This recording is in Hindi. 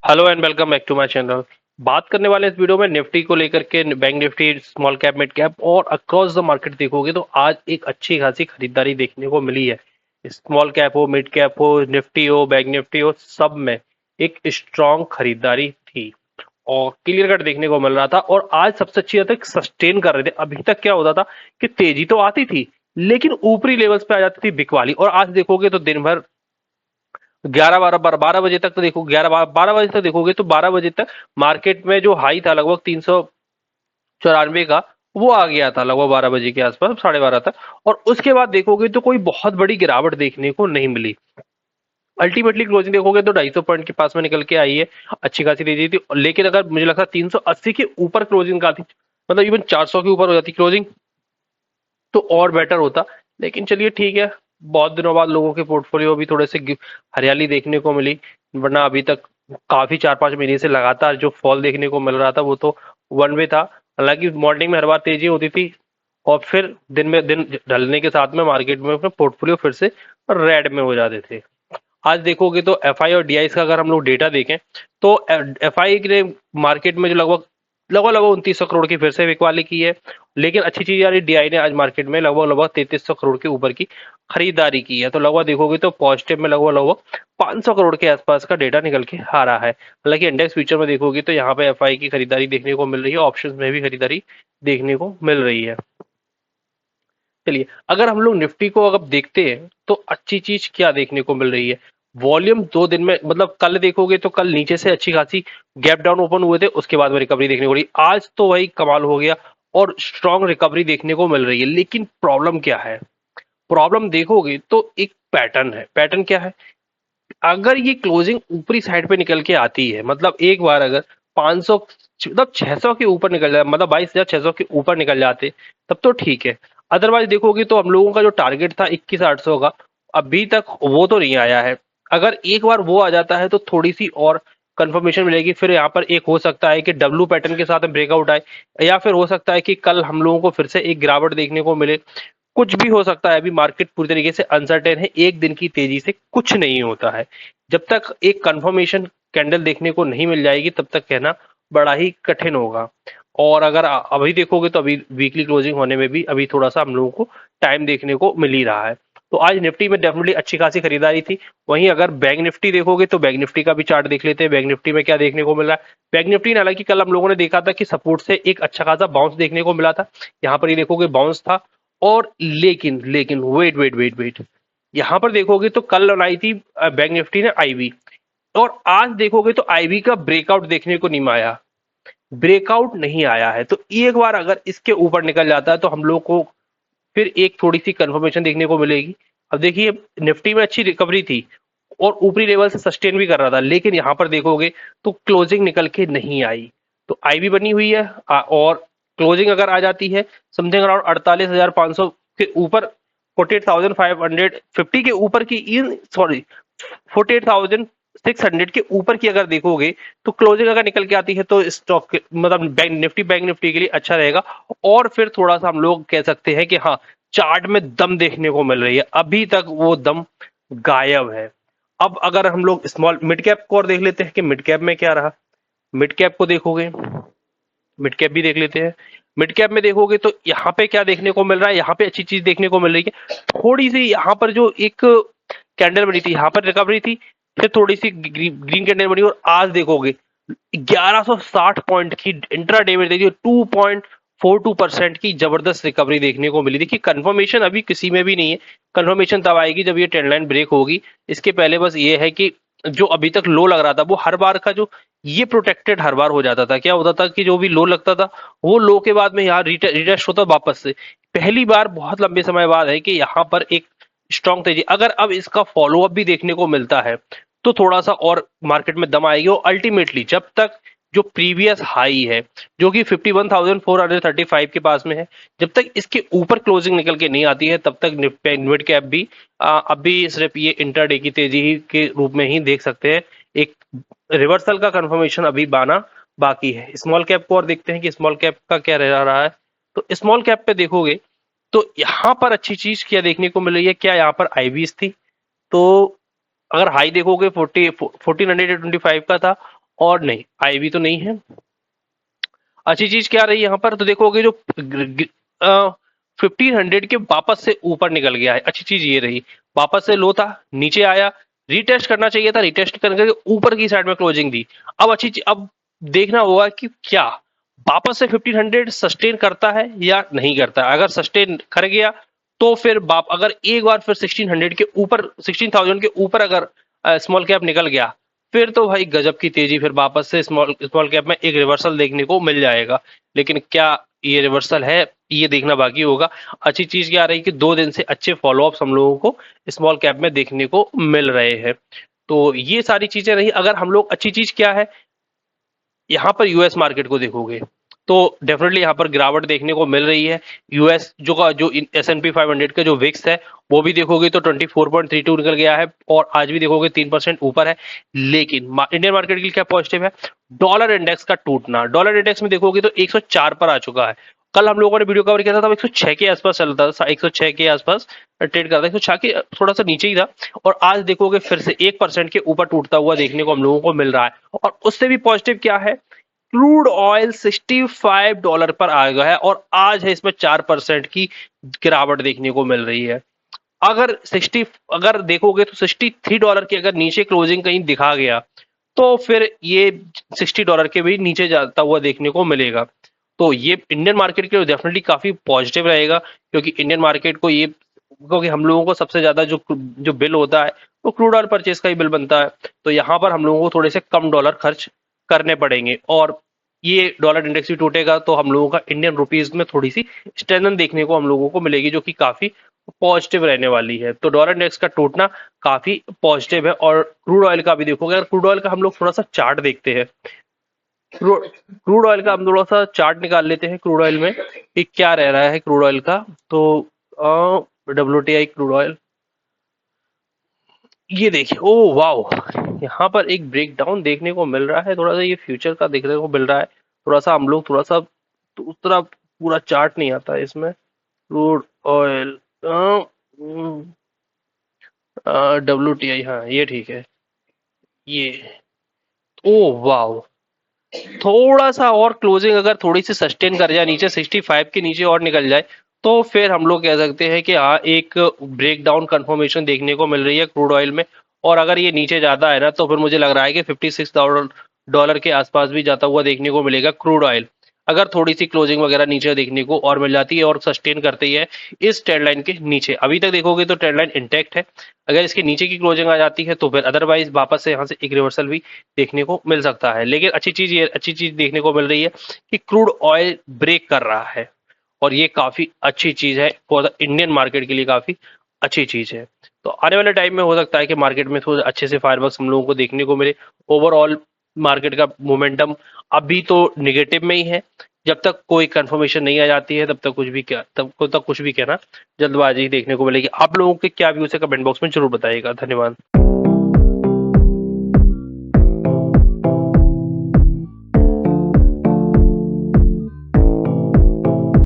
Hello and welcome back to my channel. बात करने वाले इस वीडियो में निफ्टी को लेकर के, bank Nifty, small cap, mid cap और अक्रॉस द मार्केट देखोगे तो आज एक अच्छी खासी खरीदारी देखने को मिली है। स्मॉल कैप हो, मिड कैप हो, निफ्टी हो, बैंक निफ्टी हो, सब में एक स्ट्रॉन्ग खरीदारी थी और क्लियर कट देखने को मिल रहा था। और आज सबसे अच्छी बात है कि सस्टेन कर रहे थे। अभी तक क्या होता था कि तेजी तो आती थी लेकिन ऊपरी लेवल्स पे आ जाती थी बिकवाली। और आज देखोगे तो दिन भर 11 12 12 बजे तक तो देखो, 11 12 बजे तक देखोगे तो 12 बजे तक मार्केट में जो हाई था लगभग 394 का, वो आ गया था लगभग 12 बजे के आसपास, 12:30 तक। और उसके बाद देखोगे तो कोई बहुत बड़ी गिरावट देखने को नहीं मिली। अल्टीमेटली क्लोजिंग देखोगे तो 250 पॉइंट के पास में निकल के आई है। अच्छी खासी तेजी थी, लेकिन अगर मुझे लगता है 380 के ऊपर क्लोजिंग का थी, मतलब इवन 400 के ऊपर हो जाती क्लोजिंग तो और बेटर होता। लेकिन चलिए ठीक है, बहुत दिनों बाद लोगों के पोर्टफोलियो भी थोड़े से हरियाली देखने को मिली। वरना अभी तक काफी 4 5 महीने से लगातार जो फॉल देखने को मिल रहा था वो तो वन वे था। हालांकि मॉर्निंग में हर बार तेजी होती थी और फिर दिन में दिन ढलने के साथ में मार्केट में अपने पोर्टफोलियो फिर से रेड में हो जाते थे। आज देखोगे तो एफआई और डीआई का अगर हम लोग डेटा देखें तो एफआई ने मार्केट में जो लगभग लगभग लगभग 2900 करोड़ की फिर से बिकवाली की है। लेकिन अच्छी चीज यार, डीआई ने आज मार्केट में लगभग लगभग 3300 करोड़ के ऊपर की खरीदारी की है। तो लगभग देखोगे तो पॉजिटिव में लगभग लगभग 500 करोड़ के आसपास का डेटा निकल के आ रहा है। हालांकि इंडेक्स फ्यूचर में देखोगे तो यहाँ पे एफआई की खरीदारी देखने को मिल रही है, ऑप्शंस में भी खरीदारी देखने को मिल रही है। चलिए, अगर हम लोग निफ्टी को अगर देखते हैं तो अच्छी चीज क्या देखने को मिल रही है। वॉल्यूम 2 दिन में, मतलब कल देखोगे तो कल नीचे से अच्छी खासी गैप डाउन ओपन हुए थे, उसके बाद में रिकवरी देखने को रही। आज तो वही कमाल हो गया और स्ट्रॉन्ग रिकवरी देखने को मिल रही है। लेकिन प्रॉब्लम क्या है? प्रॉब्लम देखोगे तो एक पैटर्न है। पैटर्न क्या है? अगर ये क्लोजिंग ऊपरी साइड पे निकल के आती है, मतलब एक बार अगर 500, मतलब 600 के ऊपर निकल जाए, मतलब 22,600 के ऊपर निकल जाते, तब तो ठीक है। अदरवाइज देखोगे तो हम लोगों का जो टारगेट था 21,800 का, अभी तक वो तो नहीं आया है। अगर एक बार वो आ जाता है तो थोड़ी सी और कंफर्मेशन मिलेगी। फिर यहाँ पर एक हो सकता है कि डब्लू पैटर्न के साथ में ब्रेकआउट आए, या फिर हो सकता है कि कल हम लोगों को फिर से एक गिरावट देखने को मिले। कुछ भी हो सकता है, अभी मार्केट पूरी तरीके से अनसर्टेन है। एक दिन की तेजी से कुछ नहीं होता है। जब तक एक कंफर्मेशन कैंडल देखने को नहीं मिल जाएगी तब तक कहना बड़ा ही कठिन होगा। और अगर अभी देखोगे तो अभी वीकली क्लोजिंग होने में भी अभी थोड़ा सा हम लोगों को टाइम देखने को मिल ही रहा है। तो आज निफ्टी में डेफिनेटली अच्छी खासी खरीदारी थी। वहीं अगर बैंक निफ्टी देखोगे तो बैंक निफ्टी का भी चार्ट देख लेते हैं। बैंक निफ्टी में क्या देखने को मिल रहा है? बैंक निफ्टी ने, हालांकि कल हम लोगों ने देखा था कि सपोर्ट से एक अच्छा खासा बाउंस देखने को मिला था। यहाँ पर ये देखोगे बाउंस था। और लेकिन लेकिन वेट वेट वेट वेट, यहां पर देखोगे तो कल बनाई थी बैंक निफ्टी ने आईवी, और आज देखोगे तो आईवी का ब्रेकआउट देखने को नहीं आया। ब्रेकआउट नहीं आया है तो एक बार अगर इसके ऊपर निकल जाता है तो हम लोग को फिर एक थोड़ी सी कंफर्मेशन देखने को मिलेगी। अब देखिए, निफ्टी में अच्छी रिकवरी थी और ऊपरी लेवल से सस्टेन भी कर रहा था, लेकिन यहां पर देखोगे तो क्लोजिंग निकल के नहीं आई। तो आईवी बनी हुई है और क्लोजिंग अगर आ जाती है समथिंग अराउंड 48,500 के ऊपर, 48,550 के ऊपर की, इन सॉरी 48,600 के ऊपर की अगर देखोगे तो क्लोजिंग अगर निकल के आती है तो स्टॉक मतलब बैंक निफ्टी के लिए अच्छा रहेगा। और फिर थोड़ा सा हम लोग कह सकते हैं कि हाँ, चार्ट में दम देखने को मिल रही है। अभी तक वो दम गायब है। अब अगर हम लोग स्मॉल मिड कैप को और देख लेते हैं कि मिड कैप में क्या रहा। मिड कैप को देखोगे, मिड कैप भी देख लेते हैं। मिड कैप में देखोगे तो यहाँ पे क्या देखने को मिल रहा है? यहाँ पे अच्छी चीज देखने को मिल रही है। थोड़ी सी यहाँ पर जो एक कैंडल बनी थी, यहाँ पर रिकवरी थी, फिर थोड़ी सी ग्रीन कैंडल बनी और आज देखोगे 1160 पॉइंट की इंट्राडे में देखिए 2.42% की जबरदस्त रिकवरी देखने को मिली। देखिए, कंफर्मेशन अभी किसी में भी नहीं है। कंफर्मेशन तब आएगी जब ये ट्रेंड लाइन ब्रेक होगी। इसके पहले बस ये है कि जो अभी तक लो लग रहा था वो हर बार का जो ये प्रोटेक्टेड हर बार हो जाता था। क्या होता था कि जो भी लो लगता था वो लो के बाद में यहाँ रिटेस्ट होता वापस से। पहली बार बहुत लंबे समय बाद है कि यहाँ पर एक स्ट्रॉन्ग तेजी, अगर अब इसका फॉलो अप भी देखने को मिलता है तो थोड़ा सा और मार्केट में दम आएगी। और अल्टीमेटली जब तक जो प्रीवियस हाई है, जो कि 51,435 के पास में है, जब तक इसके ऊपर क्लोजिंग निकल के नहीं आती है तब तक मिड कैप भी अभी सिर्फ ये इंटरडे की तेजी ही के रूप में ही देख सकते हैं। एक रिवर्सल का कंफर्मेशन अभी बाना बाकी है। स्मॉल कैप को और देखते हैं कि स्मॉल कैप का क्या रह रहा है। तो स्मॉल कैप पे देखोगे तो यहाँ पर अच्छी चीज क्या देखने को मिल रही है? क्या यहाँ पर आईवीज थी? तो अगर हाई देखोगे 1425 का था और नहीं, आई भी तो नहीं है। अच्छी चीज क्या रही यहाँ पर, तो देखोगे जो 1500 के वापस से ऊपर निकल गया है, अच्छी चीज ये रही। वापस से लो था, नीचे आया, रीटेस्ट करना चाहिए था, रीटेस्ट करके ऊपर की साइड में क्लोजिंग दी। अब देखना होगा कि क्या वापस से 1500 सस्टेन करता है या नहीं करता है। अगर सस्टेन कर गया तो फिर अगर एक बार फिर 1600 के ऊपर, 16,000 के ऊपर अगर स्मॉल कैप निकल गया, फिर तो भाई गजब की तेजी, फिर वापस से स्मॉल स्मॉल कैप में एक रिवर्सल देखने को मिल जाएगा। लेकिन क्या ये रिवर्सल है, ये देखना बाकी होगा। अच्छी चीज क्या रही कि 2 दिन से अच्छे फॉलोअप्स हम लोगों को स्मॉल कैप में देखने को मिल रहे हैं। तो ये सारी चीजें रही। अगर हम लोग, अच्छी चीज क्या है, यहाँ पर यूएस मार्केट को देखोगे तो डेफिनेटली यहाँ पर गिरावट देखने को मिल रही है। यूएस जो S&P 500 का जो विक्स है वो भी देखोगे तो 24.32 निकल गया है, और आज भी देखोगे 3% ऊपर है। लेकिन इंडियन मार्केट के लिए क्या पॉजिटिव है, डॉलर इंडेक्स का टूटना। डॉलर इंडेक्स में देखोगे तो 104 पर आ चुका है। कल हम लोगों ने वीडियो कवर किया था तब 106 के आसपास चलता था, 106 के आसपास ट्रेड करता था, 106 के थोड़ा सा नीचे ही था। और आज देखोगे फिर से 1% के ऊपर टूटता हुआ देखने को हम लोगों को मिल रहा है। और उससे भी पॉजिटिव क्या है, क्रूड ऑयल $65 पर आ गया है, और आज है इसमें 4% की गिरावट देखने को मिल रही है। अगर देखोगे तो $63 के अगर नीचे क्लोजिंग कहीं दिखा गया तो फिर ये $60 के भी नीचे जाता हुआ देखने को मिलेगा। तो ये इंडियन मार्केट के लिए डेफिनेटली काफी पॉजिटिव रहेगा, क्योंकि इंडियन मार्केट को ये, क्योंकि हम लोगों को सबसे ज्यादा जो जो बिल होता है वो क्रूड ऑयल परचेज का ही बिल बनता है। तो यहाँ पर हम लोगों को थोड़े से कम डॉलर खर्च करने पड़ेंगे, और ये डॉलर इंडेक्स भी टूटेगा तो हम लोगों का इंडियन रुपीज में थोड़ी सी स्ट्रेंथ देखने को हम लोगों को मिलेगी, जो कि काफी पॉजिटिव रहने वाली है। तो डॉलर इंडेक्स का टूटना काफी पॉजिटिव है। और क्रूड ऑयल का भी देखोगे, अगर क्रूड ऑयल का हम लोग थोड़ा सा चार्ट देखते हैं, क्रूड ऑयल का हम थोड़ा सा चार्ट निकाल लेते हैं क्रूड ऑयल में कि क्या रह रहा है क्रूड ऑयल का। तो WTI क्रूड ऑयल, ये देखिए, ओ वाओ, यहाँ पर एक ब्रेकडाउन देखने को मिल रहा है, थोड़ा सा ये फ्यूचर का देखने को मिल रहा है। थोड़ा सा हम लोग थोड़ा सा, तो उतना पूरा चार्ट नहीं आता है इसमें। क्रूड ऑयल, WTI, हाँ ये ठीक है, ये, ओ वाओ, थोड़ा सा और क्लोजिंग अगर थोड़ी सी सस्टेन कर जाए, नीचे 65 के नीचे और निकल जाए, तो फिर हम लोग कह सकते हैं कि हाँ, एक ब्रेकडाउन कंफर्मेशन देखने को मिल रही है क्रूड ऑयल में। और अगर ये नीचे जाता है ना, तो फिर मुझे लग रहा है कि $56 के आसपास भी जाता हुआ देखने को मिलेगा क्रूड ऑयल, अगर थोड़ी सी क्लोजिंग वगैरह नीचे देखने को और मिल जाती है और सस्टेन करती है इस ट्रेंड लाइन के नीचे। अभी तक देखोगे तो ट्रेंड लाइन इंटैक्ट है, अगर इसके नीचे की क्लोजिंग आ जाती है तो फिर अदरवाइज वापस से यहाँ से एक रिवर्सल भी देखने को मिल सकता है। लेकिन अच्छी चीज देखने को मिल रही है कि क्रूड ऑयल ब्रेक कर रहा है, और ये काफी अच्छी चीज है फॉर द इंडियन मार्केट के लिए, काफी अच्छी चीज है। तो आने वाले टाइम में हो सकता है कि मार्केट में थोड़ा अच्छे से फायरवर्क्स हम लोगों को देखने को मिले। ओवरऑल मार्केट का मोमेंटम अभी तो निगेटिव में ही है। जब तक कोई कंफर्मेशन नहीं आ जाती है तब तक कुछ भी कहना जल्दबाजी देखने को मिलेगी। आप लोगों के क्या व्यूज है, कमेंट बॉक्स में जरूर बताइएगा। धन्यवाद।